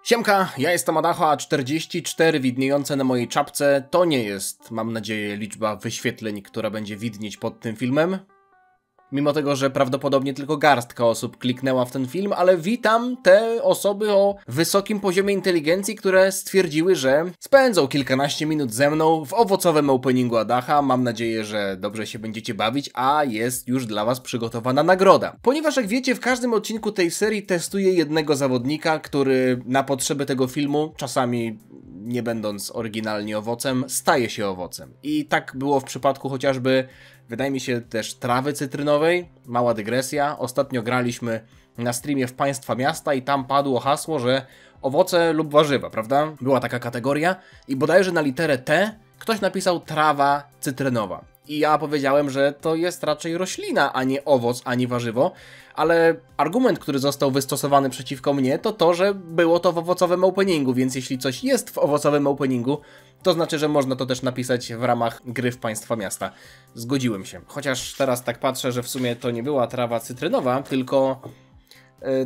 Siemka, ja jestem Adacho, a 44 widniejące na mojej czapce to nie jest, mam nadzieję, liczba wyświetleń, która będzie widnieć pod tym filmem. Mimo tego, że prawdopodobnie tylko garstka osób kliknęła w ten film, ale witam te osoby o wysokim poziomie inteligencji, które stwierdziły, że spędzą kilkanaście minut ze mną w owocowym openingu Adacha. Mam nadzieję, że dobrze się będziecie bawić, a jest już dla was przygotowana nagroda. Ponieważ jak wiecie, w każdym odcinku tej serii testuję jednego zawodnika, który na potrzeby tego filmu, czasami nie będąc oryginalnie owocem, staje się owocem. I tak było w przypadku chociażby, wydaje mi się, też trawy cytrynowej. Mała dygresja. Ostatnio graliśmy na streamie w Państwa Miasta i tam padło hasło, że owoce lub warzywa, prawda? Była taka kategoria i bodajże na literę T ktoś napisał trawa cytrynowa. I ja powiedziałem, że to jest raczej roślina, a nie owoc, ani warzywo. Ale argument, który został wystosowany przeciwko mnie, to to, że było to w owocowym openingu, więc jeśli coś jest w owocowym openingu, to znaczy, że można to też napisać w ramach gry w Państwa Miasta. Zgodziłem się. Chociaż teraz tak patrzę, że w sumie to nie była trawa cytrynowa, tylko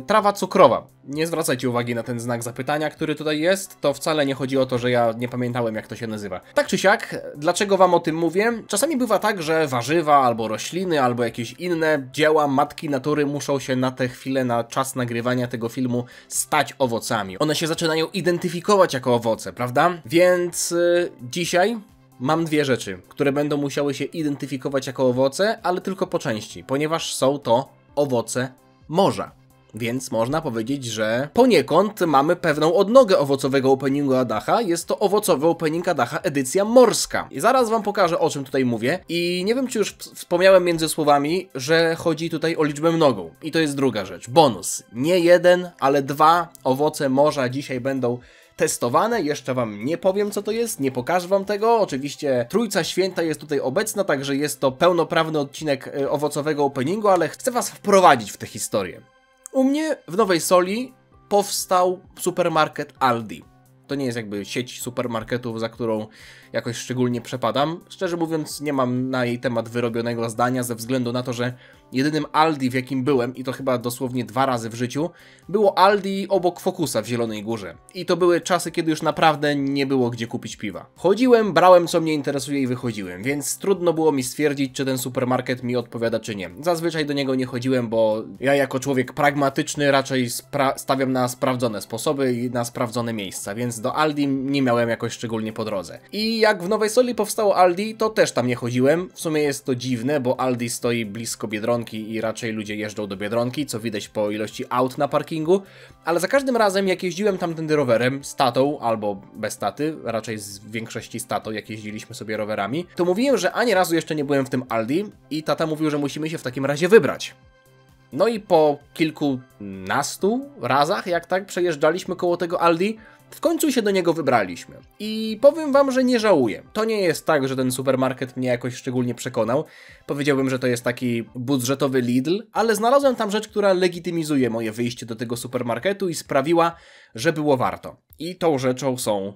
trawa cukrowa. Nie zwracajcie uwagi na ten znak zapytania, który tutaj jest. To wcale nie chodzi o to, że ja nie pamiętałem, jak to się nazywa. Tak czy siak, dlaczego wam o tym mówię? Czasami bywa tak, że warzywa, albo rośliny, albo jakieś inne dzieła matki natury muszą się na tę chwilę, na czas nagrywania tego filmu stać owocami. One się zaczynają identyfikować jako owoce, prawda? Więc dzisiaj mam dwie rzeczy, które będą musiały się identyfikować jako owoce, ale tylko po części, ponieważ są to owoce morza. Więc można powiedzieć, że poniekąd mamy pewną odnogę owocowego openingu Adacha. Jest to owocowy opening Adacha edycja morska. I zaraz wam pokażę, o czym tutaj mówię. I nie wiem, czy już wspomniałem między słowami, że chodzi tutaj o liczbę mnogą. I to jest druga rzecz. Bonus. Nie jeden, ale dwa owoce morza dzisiaj będą testowane. Jeszcze wam nie powiem, co to jest, nie pokażę wam tego. Oczywiście Trójca Święta jest tutaj obecna, także jest to pełnoprawny odcinek owocowego openingu, ale chcę was wprowadzić w tę historię. U mnie w Nowej Soli powstał supermarket Aldi. To nie jest jakby sieć supermarketów, za którą jakoś szczególnie przepadam. Szczerze mówiąc, nie mam na jej temat wyrobionego zdania, ze względu na to, że jedynym Aldi, w jakim byłem, i to chyba dosłownie 2 razy w życiu, było Aldi obok Focusa w Zielonej Górze. I to były czasy, kiedy już naprawdę nie było gdzie kupić piwa. Chodziłem, brałem co mnie interesuje i wychodziłem, więc trudno było mi stwierdzić, czy ten supermarket mi odpowiada, czy nie. Zazwyczaj do niego nie chodziłem, bo ja jako człowiek pragmatyczny raczej stawiam na sprawdzone sposoby i na sprawdzone miejsca, więc do Aldi nie miałem jakoś szczególnie po drodze. I jak w Nowej Soli powstało Aldi, to też tam nie chodziłem. W sumie jest to dziwne, bo Aldi stoi blisko Biedronki i raczej ludzie jeżdżą do Biedronki, co widać po ilości aut na parkingu, ale za każdym razem jak jeździłem tamtędy rowerem z tatą albo bez taty, raczej z większości z tatą, jak jeździliśmy sobie rowerami, to mówiłem, że ani razu jeszcze nie byłem w tym Aldi i tata mówił, że musimy się w takim razie wybrać. No i po kilkunastu razach, jak tak przejeżdżaliśmy koło tego Aldi, w końcu się do niego wybraliśmy. I powiem wam, że nie żałuję. To nie jest tak, że ten supermarket mnie jakoś szczególnie przekonał. Powiedziałbym, że to jest taki budżetowy Lidl, ale znalazłem tam rzecz, która legitymizuje moje wyjście do tego supermarketu i sprawiła, że było warto. I tą rzeczą są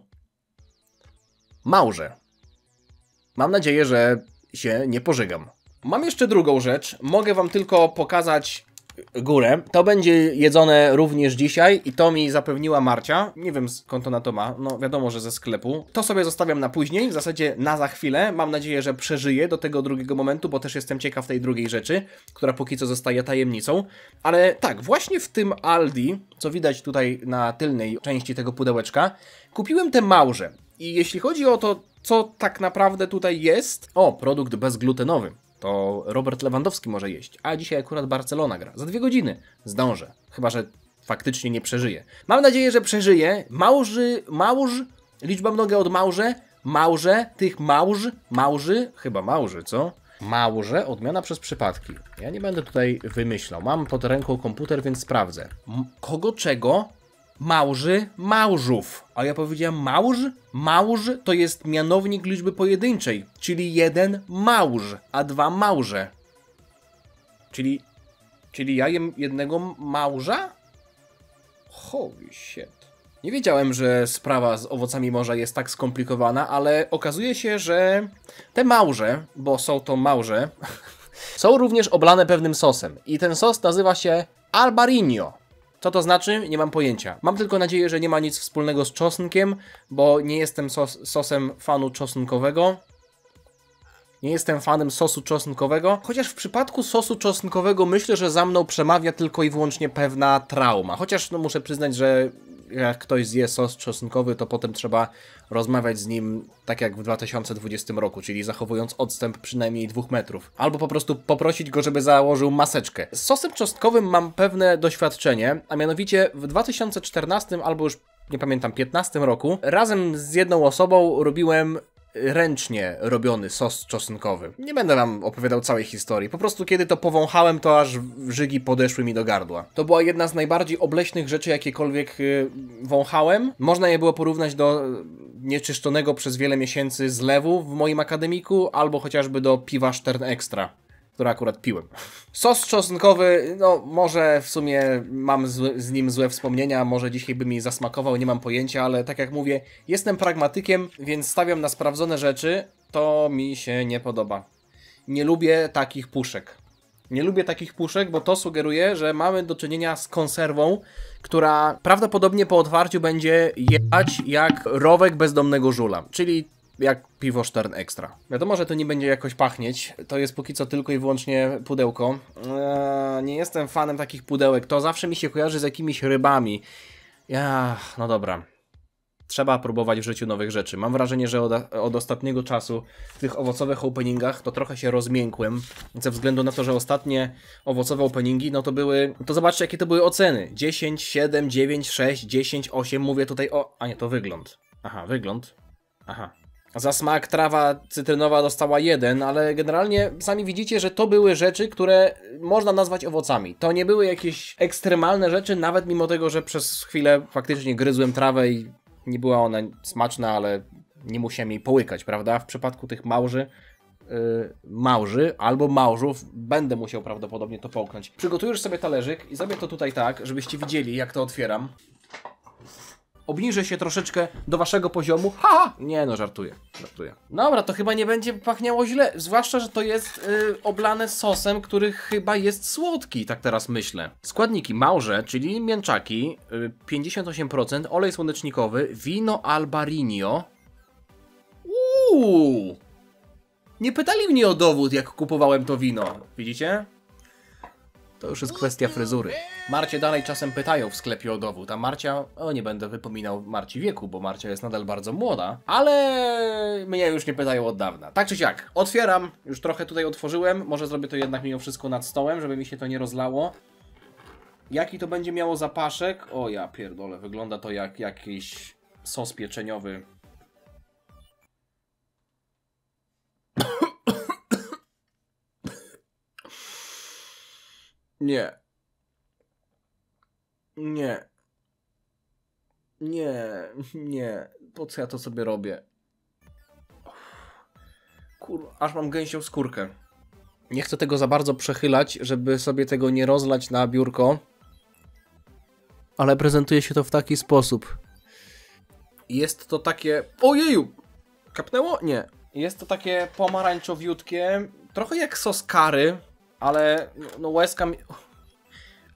małże. Mam nadzieję, że się nie pożygam. Mam jeszcze drugą rzecz. Mogę wam tylko pokazać górę. To będzie jedzone również dzisiaj i to mi zapewniła Marcia. Nie wiem, skąd ona to ma. No wiadomo, że ze sklepu. To sobie zostawiam na później, w zasadzie na za chwilę. Mam nadzieję, że przeżyję do tego drugiego momentu, bo też jestem ciekaw tej drugiej rzeczy, która póki co zostaje tajemnicą. Ale tak, właśnie w tym Aldi, co widać tutaj na tylnej części tego pudełeczka, kupiłem te małże. I jeśli chodzi o to, co tak naprawdę tutaj jest... O, produkt bezglutenowy. To Robert Lewandowski może jeść, a dzisiaj akurat Barcelona gra. Za 2 godziny zdążę, chyba że faktycznie nie przeżyję. Mam nadzieję, że przeżyję. Małż, liczba mnoga od małże, tych małży, chyba małży, co? Małże, odmiana przez przypadki. Ja nie będę tutaj wymyślał. Mam pod ręką komputer, więc sprawdzę. Kogo czego? Małżów. A ja powiedziałem małż to jest mianownik liczby pojedynczej, czyli 1 małż, a 2 małże. Czyli ja jem jednego małża? Holy shit. Nie wiedziałem, że sprawa z owocami morza jest tak skomplikowana, ale okazuje się, że te małże, bo są to małże, są również oblane pewnym sosem. I ten sos nazywa się Albarino. Co to znaczy? Nie mam pojęcia. Mam tylko nadzieję, że nie ma nic wspólnego z czosnkiem, bo nie jestem sosem fanu czosnkowego. Nie jestem fanem sosu czosnkowego, chociaż w przypadku sosu czosnkowego myślę, że za mną przemawia tylko i wyłącznie pewna trauma. Chociaż no, muszę przyznać, że jak ktoś zje sos czosnkowy, to potem trzeba rozmawiać z nim tak jak w 2020 roku, czyli zachowując odstęp przynajmniej 2 metrów. Albo po prostu poprosić go, żeby założył maseczkę. Z sosem czosnkowym mam pewne doświadczenie, a mianowicie w 2014 albo już nie pamiętam 15 roku razem z jedną osobą robiłem ręcznie robiony sos czosnkowy. Nie będę wam opowiadał całej historii. Po prostu kiedy to powąchałem, to aż żygi podeszły mi do gardła. To była jedna z najbardziej obleśnych rzeczy, jakiekolwiek wąchałem. Można je było porównać do nieczyszczonego przez wiele miesięcy zlewu w moim akademiku, albo chociażby do piwa Stern Extra, które akurat piłem. Sos czosnkowy, no może w sumie mam z nim złe wspomnienia, może dzisiaj by mi zasmakował, nie mam pojęcia, ale tak jak mówię, jestem pragmatykiem, więc stawiam na sprawdzone rzeczy, to mi się nie podoba. Nie lubię takich puszek. Nie lubię takich puszek, bo to sugeruje, że mamy do czynienia z konserwą, która prawdopodobnie po otwarciu będzie jechać jak rowek bezdomnego żula, czyli jak piwo Stern Extra. Wiadomo, że to nie będzie jakoś pachnieć. To jest póki co tylko i wyłącznie pudełko. Nie jestem fanem takich pudełek. To zawsze mi się kojarzy z jakimiś rybami. No dobra. Trzeba próbować w życiu nowych rzeczy. Mam wrażenie, że od ostatniego czasu w tych owocowych openingach to trochę się rozmiękłem. Ze względu na to, że ostatnie owocowe openingi, no to były... To zobaczcie, jakie to były oceny. 10, 7, 9, 6, 10, 8. Mówię tutaj o... A nie, to wygląd. Aha, wygląd. Aha. Za smak trawa cytrynowa dostała 1, ale generalnie sami widzicie, że to były rzeczy, które można nazwać owocami. To nie były jakieś ekstremalne rzeczy, nawet mimo tego, że przez chwilę faktycznie gryzłem trawę i nie była ona smaczna, ale nie musiałem jej połykać, prawda? W przypadku tych małży albo małżów będę musiał prawdopodobnie to połknąć. Przygotujesz sobie talerzyk i zrobię to tutaj tak, żebyście widzieli, jak to otwieram. Obniżę się troszeczkę do waszego poziomu. Ha! Nie no, żartuję. Dobra, to chyba nie będzie pachniało źle. Zwłaszcza, że to jest oblane sosem, który chyba jest słodki, tak teraz myślę. Składniki: małże, czyli mięczaki, 58%, olej słonecznikowy, wino Albarino. Nie pytali mnie o dowód, jak kupowałem to wino. Widzicie? To już jest kwestia fryzury. Marcie dalej czasem pytają w sklepie o dowód, a Marcia... nie będę wypominał Marci wieku, bo Marcia jest nadal bardzo młoda, ale mnie już nie pytają od dawna. Tak czy siak, otwieram, już trochę tutaj otworzyłem, może zrobię to jednak mimo wszystko nad stołem, żeby mi się to nie rozlało. Jaki to będzie miało zapaszek? O ja pierdolę, wygląda to jak jakiś sos pieczeniowy. Nie. Po co ja to sobie robię? Kurwa, aż mam gęsią skórkę. Nie chcę tego za bardzo przechylać, żeby sobie tego nie rozlać na biurko. Ale prezentuje się to w taki sposób. Jest to takie... Ojeju! Kapnęło? Nie. Jest to takie pomarańczowiutkie, trochę jak sos curry, ale no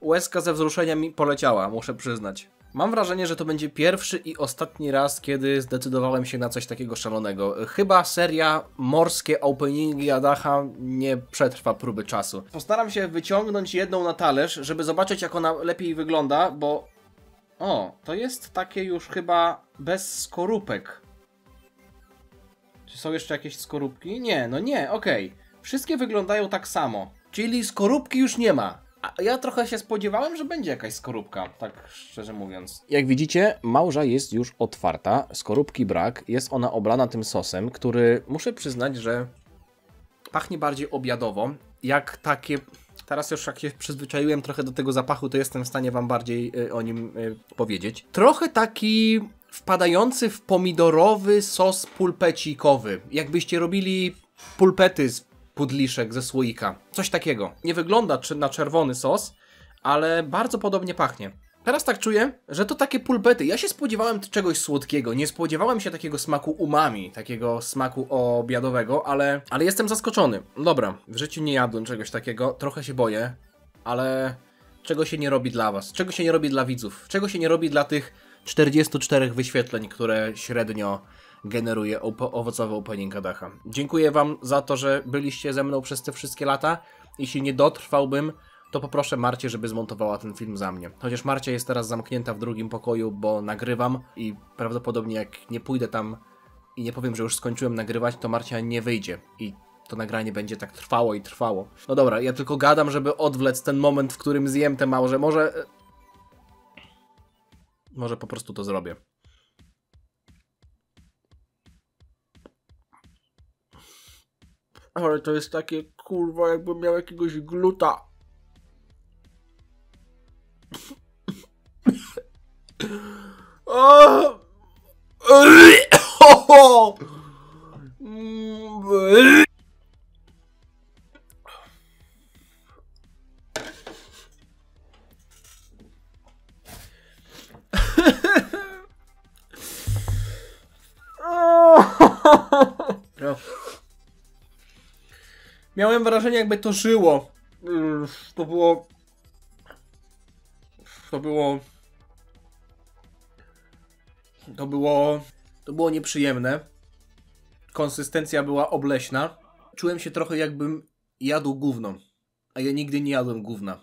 łezka ze wzruszenia mi poleciała, muszę przyznać. Mam wrażenie, że to będzie pierwszy i ostatni raz, kiedy zdecydowałem się na coś takiego szalonego. Chyba seria morskie openingi Adacha nie przetrwa próby czasu. Postaram się wyciągnąć jedną na talerz, żeby zobaczyć, jak ona lepiej wygląda, bo... to jest takie już chyba bez skorupek. Czy są jeszcze jakieś skorupki? Nie, no nie, okej. Wszystkie wyglądają tak samo. Czyli skorupki już nie ma. A ja trochę się spodziewałem, że będzie jakaś skorupka, tak szczerze mówiąc. Jak widzicie, małża jest już otwarta, skorupki brak, jest ona oblana tym sosem, który muszę przyznać, że pachnie bardziej obiadowo, jak takie... Teraz już jak się przyzwyczaiłem trochę do tego zapachu, to jestem w stanie wam bardziej o nim powiedzieć. Trochę taki wpadający w pomidorowy sos pulpecikowy. Jakbyście robili pulpety z pudliszek ze słoika. Coś takiego. Nie wygląda na czerwony sos, ale bardzo podobnie pachnie. Teraz tak czuję, że to takie pulpety. Ja się spodziewałem czegoś słodkiego. Nie spodziewałem się takiego smaku umami, takiego smaku obiadowego, ale jestem zaskoczony. Dobra, w życiu nie jadłem czegoś takiego. Trochę się boję, ale czego się nie robi dla was, czego się nie robi dla widzów, czego się nie robi dla tych 44 wyświetleń, które średnio generuje owocowy opening Adacha. Dziękuję wam za to, że byliście ze mną przez te wszystkie lata. Jeśli nie dotrwałbym, to poproszę Marcię, żeby zmontowała ten film za mnie. Chociaż Marcia jest teraz zamknięta w drugim pokoju, bo nagrywam i prawdopodobnie jak nie pójdę tam i nie powiem, że już skończyłem nagrywać, to Marcia nie wyjdzie i to nagranie będzie tak trwało i trwało. No dobra, ja tylko gadam, żeby odwlec ten moment, w którym zjem te małże. Może po prostu to zrobię. Ale to jest takie, kurwa, jakbym miał jakiegoś gluta. Miałem wrażenie, jakby to żyło. To było nieprzyjemne. Konsystencja była obleśna. Czułem się trochę, jakbym jadł gówno. A ja nigdy nie jadłem gówna.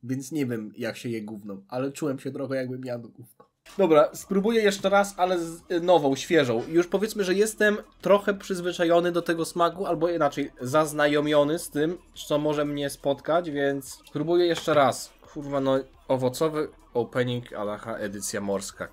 Więc nie wiem, jak się je gówno. Ale czułem się trochę, jakbym jadł gówno. Dobra, spróbuję jeszcze raz, ale z nową, świeżą. Już powiedzmy, że jestem trochę przyzwyczajony do tego smaku, albo inaczej, zaznajomiony z tym, co może mnie spotkać, więc spróbuję jeszcze raz. Kurwa, no, owocowy opening Adacha edycja morska.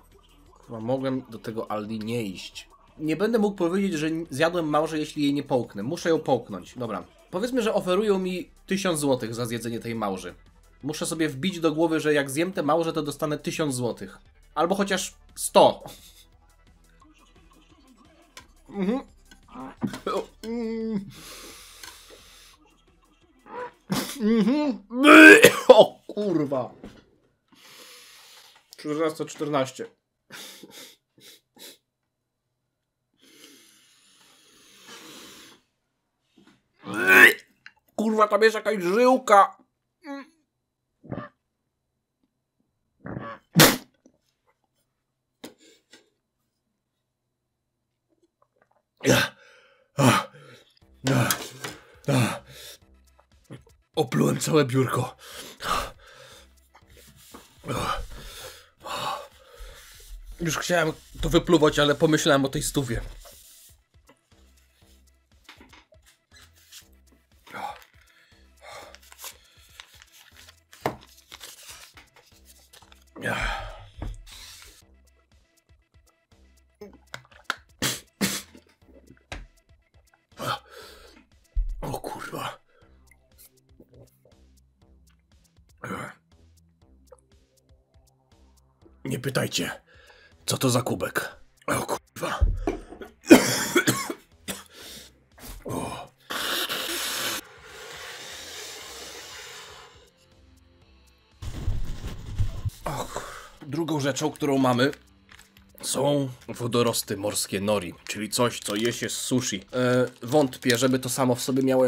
Kurwa, mogłem do tego Aldi nie iść. Nie będę mógł powiedzieć, że zjadłem małże, jeśli jej nie połknę. Muszę ją połknąć. Dobra. Powiedzmy, że oferują mi 1000 zł za zjedzenie tej małży. Muszę sobie wbić do głowy, że jak zjem te małże, to dostanę 1000 zł. Albo chociaż 100. O kurwa. 14. Kurwa, tam jest jakaś żyłka. Oplułem całe biurko. Już chciałem to wypluwać, ale pomyślałem o tej stówie. O kurwa. Nie pytajcie, co to za kubek. O kurwa. O. Drugą rzeczą, którą mamy, są wodorosty morskie nori, czyli coś, co je się z sushi. Wątpię, żeby to samo w sobie miało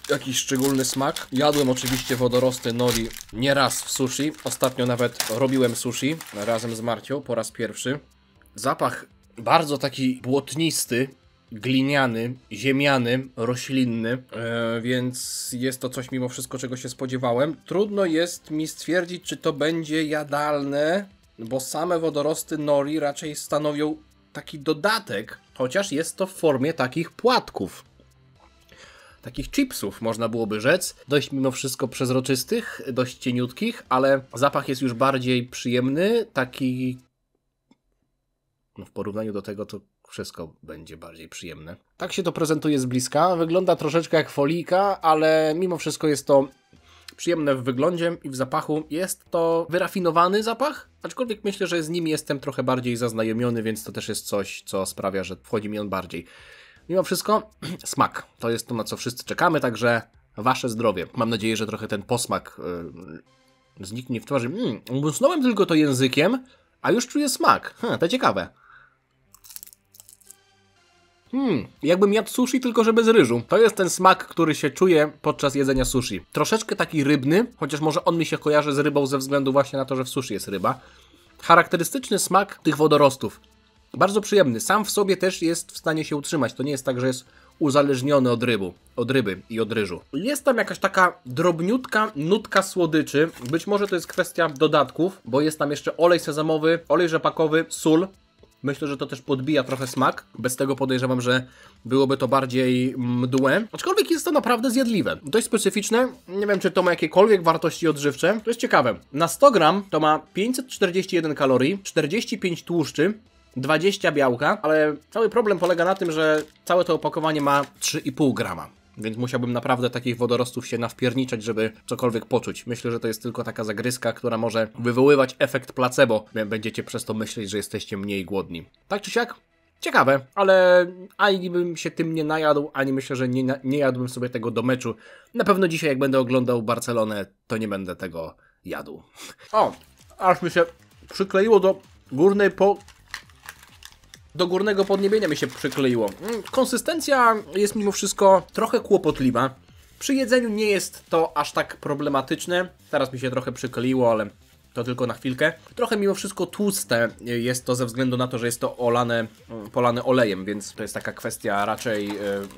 jakiś szczególny smak. Jadłem oczywiście wodorosty nori nieraz w sushi. Ostatnio nawet robiłem sushi razem z Marcią po raz pierwszy. Zapach bardzo taki błotnisty, gliniany, ziemiany, roślinny, więc jest to coś mimo wszystko, czego się spodziewałem. Trudno jest mi stwierdzić, czy to będzie jadalne, bo same wodorosty nori raczej stanowią taki dodatek, chociaż jest to w formie takich płatków. Takich chipsów, można byłoby rzec. Dość mimo wszystko przezroczystych, dość cieniutkich, ale zapach jest już bardziej przyjemny, taki... No w porównaniu do tego to wszystko będzie bardziej przyjemne. Tak się to prezentuje z bliska. Wygląda troszeczkę jak folika, ale mimo wszystko jest to przyjemne w wyglądzie i w zapachu. Jest to wyrafinowany zapach, aczkolwiek myślę, że z nim jestem trochę bardziej zaznajomiony, więc to też jest coś, co sprawia, że wchodzi mi on bardziej. Mimo wszystko smak. To jest to, na co wszyscy czekamy, także wasze zdrowie. Mam nadzieję, że trochę ten posmak zniknie w twarzy. Musnąłem tylko to językiem, a już czuję smak. To ciekawe. Jakbym jadł sushi, tylko że bez ryżu. To jest ten smak, który się czuje podczas jedzenia sushi. Troszeczkę taki rybny, chociaż może on mi się kojarzy z rybą ze względu właśnie na to, że w sushi jest ryba. Charakterystyczny smak tych wodorostów. Bardzo przyjemny. Sam w sobie też jest w stanie się utrzymać. To nie jest tak, że jest uzależniony od ryby i od ryżu. Jest tam jakaś taka drobniutka nutka słodyczy. Być może to jest kwestia dodatków, bo jest tam jeszcze olej sezamowy, olej rzepakowy, sól. Myślę, że to też podbija trochę smak. Bez tego podejrzewam, że byłoby to bardziej mdłe. Aczkolwiek jest to naprawdę zjadliwe. Dość specyficzne. Nie wiem, czy to ma jakiekolwiek wartości odżywcze. To jest ciekawe. Na 100 gram to ma 541 kalorii, 45 tłuszczy, 20 białka, ale cały problem polega na tym, że całe to opakowanie ma 3,5 grama. Więc musiałbym naprawdę takich wodorostów się nawpierniczać, żeby cokolwiek poczuć. Myślę, że to jest tylko taka zagryzka, która może wywoływać efekt placebo. Będziecie przez to myśleć, że jesteście mniej głodni. Tak czy siak? Ciekawe, ale ani bym się tym nie najadł, ani myślę, że nie jadłbym sobie tego do meczu. Na pewno dzisiaj, jak będę oglądał Barcelonę, to nie będę tego jadł. O, aż mi się przykleiło do górnego podniebienia mi się przykleiło. Konsystencja jest mimo wszystko trochę kłopotliwa. Przy jedzeniu nie jest to aż tak problematyczne. Teraz mi się trochę przykleiło, ale to tylko na chwilkę. Trochę mimo wszystko tłuste jest to ze względu na to, że jest to polane olejem, więc to jest taka kwestia raczej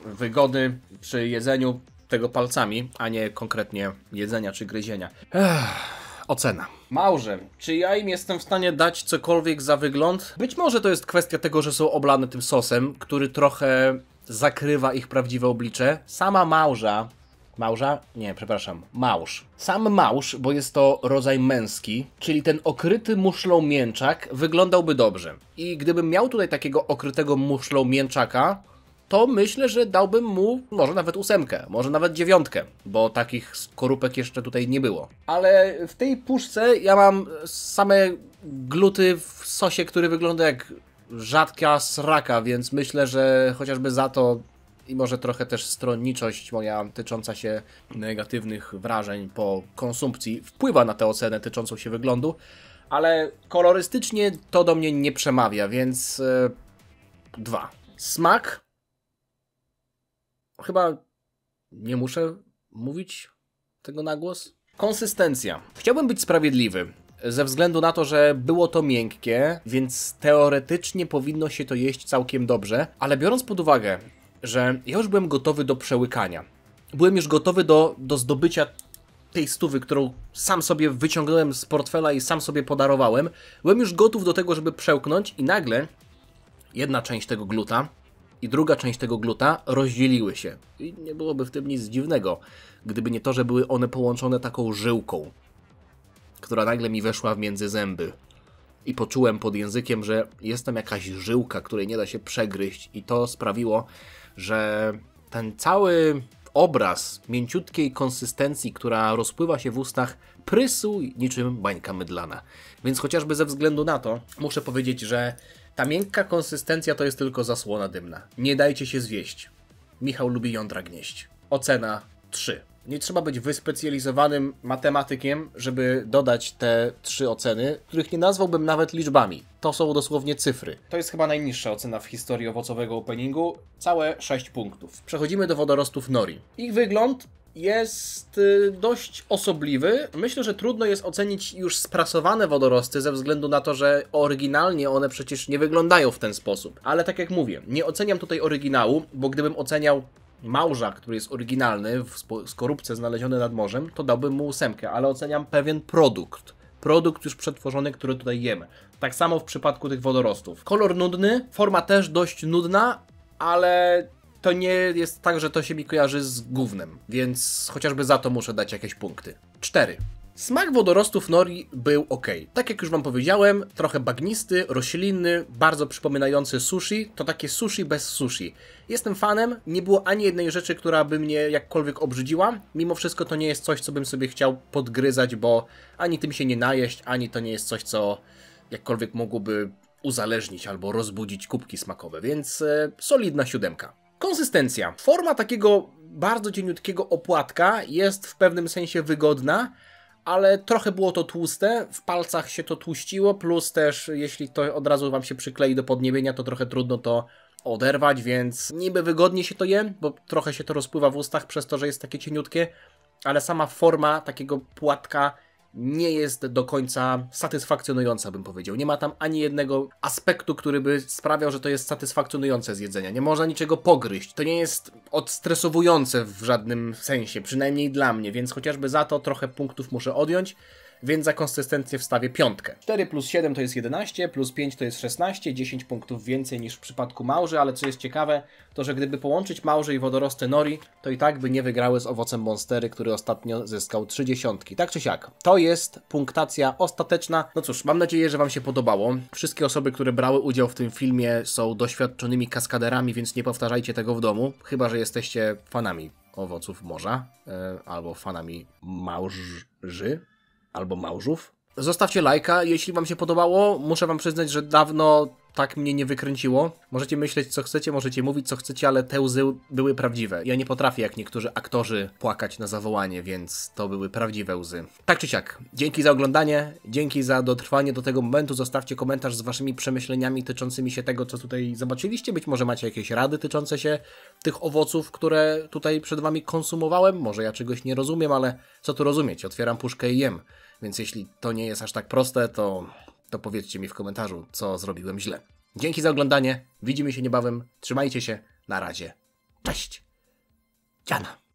wygody przy jedzeniu tego palcami, a nie konkretnie jedzenia czy gryzienia. Ocena. Małże, czy ja im jestem w stanie dać cokolwiek za wygląd? Być może to jest kwestia tego, że są oblane tym sosem, który trochę zakrywa ich prawdziwe oblicze. Sama małż. Sam małż, bo jest to rodzaj męski, czyli ten okryty muszlą mięczak wyglądał dobrze. I gdybym miał tutaj takiego okrytego muszlą mięczaka, to myślę, że dałbym mu może nawet 8, może nawet 9, bo takich skorupek jeszcze tutaj nie było. Ale w tej puszce ja mam same gluty w sosie, który wygląda jak rzadka sraka, więc myślę, że chociażby za to i może trochę też stronniczość moja tycząca się negatywnych wrażeń po konsumpcji wpływa na tę ocenę tyczącą się wyglądu, ale kolorystycznie to do mnie nie przemawia, więc 2. Smak? Chyba nie muszę mówić tego na głos. Konsystencja. Chciałbym być sprawiedliwy, ze względu na to, że było to miękkie, więc teoretycznie powinno się to jeść całkiem dobrze, ale biorąc pod uwagę, że ja już byłem gotowy do przełykania. Byłem już gotowy do zdobycia tej 100, którą sam sobie wyciągnąłem z portfela i sam sobie podarowałem. Byłem już gotów do tego, żeby przełknąć i nagle jedna część tego gluta i druga część tego gluta rozdzieliły się. I nie byłoby w tym nic dziwnego, gdyby nie to, że były one połączone taką żyłką, która nagle mi weszła między zęby. I poczułem pod językiem, że jest tam jakaś żyłka, której nie da się przegryźć, i to sprawiło, że ten cały obraz mięciutkiej konsystencji, która rozpływa się w ustach, prysł niczym bańka mydlana. Więc chociażby ze względu na to muszę powiedzieć, że ta miękka konsystencja to jest tylko zasłona dymna. Nie dajcie się zwieść. Michał lubi jądra gnieść. Ocena 3. Nie trzeba być wyspecjalizowanym matematykiem, żeby dodać te 3 oceny, których nie nazwałbym nawet liczbami. To są dosłownie cyfry. To jest chyba najniższa ocena w historii owocowego openingu. Całe 6 punktów. Przechodzimy do wodorostów nori. Ich wygląd jest dość osobliwy. Myślę, że trudno jest ocenić już sprasowane wodorosty ze względu na to, że oryginalnie one przecież nie wyglądają w ten sposób. Ale tak jak mówię, nie oceniam tutaj oryginału, bo gdybym oceniał małża, który jest oryginalny w skorupce znaleziony nad morzem, to dałbym mu 8, ale oceniam pewien produkt. Produkt już przetworzony, który tutaj jemy. Tak samo w przypadku tych wodorostów. Kolor nudny, forma też dość nudna, ale to nie jest tak, że to się mi kojarzy z gównem, więc chociażby za to muszę dać jakieś punkty. 4. Smak wodorostów nori był ok. Tak jak już wam powiedziałem, trochę bagnisty, roślinny, bardzo przypominający sushi. To takie sushi bez sushi. Jestem fanem, nie było ani jednej rzeczy, która by mnie jakkolwiek obrzydziła. Mimo wszystko to nie jest coś, co bym sobie chciał podgryzać, bo ani tym się nie najeść, ani to nie jest coś, co jakkolwiek mogłoby uzależnić albo rozbudzić kubki smakowe, więc solidna 7. Konsystencja. Forma takiego bardzo cieniutkiego opłatka jest w pewnym sensie wygodna, ale trochę było to tłuste, w palcach się to tłuściło, plus też jeśli to od razu wam się przyklei do podniebienia, to trochę trudno to oderwać, więc niby wygodnie się to je, bo trochę się to rozpływa w ustach przez to, że jest takie cieniutkie, ale sama forma takiego płatka nie jest do końca satysfakcjonująca, bym powiedział. Nie ma tam ani jednego aspektu, który by sprawiał, że to jest satysfakcjonujące z jedzenia. Nie można niczego pogryźć. To nie jest odstresowujące w żadnym sensie, przynajmniej dla mnie, więc chociażby za to trochę punktów muszę odjąć. Więc za konsystencję wstawię 5. 4 plus 7 to jest 11, plus 5 to jest 16, 10 punktów więcej niż w przypadku małży, ale co jest ciekawe, to że gdyby połączyć małże i wodorosty nori, to i tak by nie wygrały z owocem monstery, który ostatnio zyskał 30. Tak czy siak, to jest punktacja ostateczna. No cóż, mam nadzieję, że Wam się podobało. Wszystkie osoby, które brały udział w tym filmie są doświadczonymi kaskaderami, więc nie powtarzajcie tego w domu, chyba że jesteście fanami owoców morza, albo fanami małży, albo małżów. Zostawcie lajka, jeśli Wam się podobało. Muszę Wam przyznać, że dawno tak mnie nie wykręciło. Możecie myśleć co chcecie, możecie mówić co chcecie, ale te łzy były prawdziwe. Ja nie potrafię jak niektórzy aktorzy płakać na zawołanie, więc to były prawdziwe łzy. Tak czy siak, dzięki za oglądanie, dzięki za dotrwanie do tego momentu. Zostawcie komentarz z Waszymi przemyśleniami tyczącymi się tego, co tutaj zobaczyliście. Być może macie jakieś rady tyczące się tych owoców, które tutaj przed Wami konsumowałem. Może ja czegoś nie rozumiem, ale co tu rozumieć? Otwieram puszkę i jem. Więc jeśli to nie jest aż tak proste, to powiedzcie mi w komentarzu, co zrobiłem źle. Dzięki za oglądanie, widzimy się niebawem, trzymajcie się, na razie, cześć, Dziana.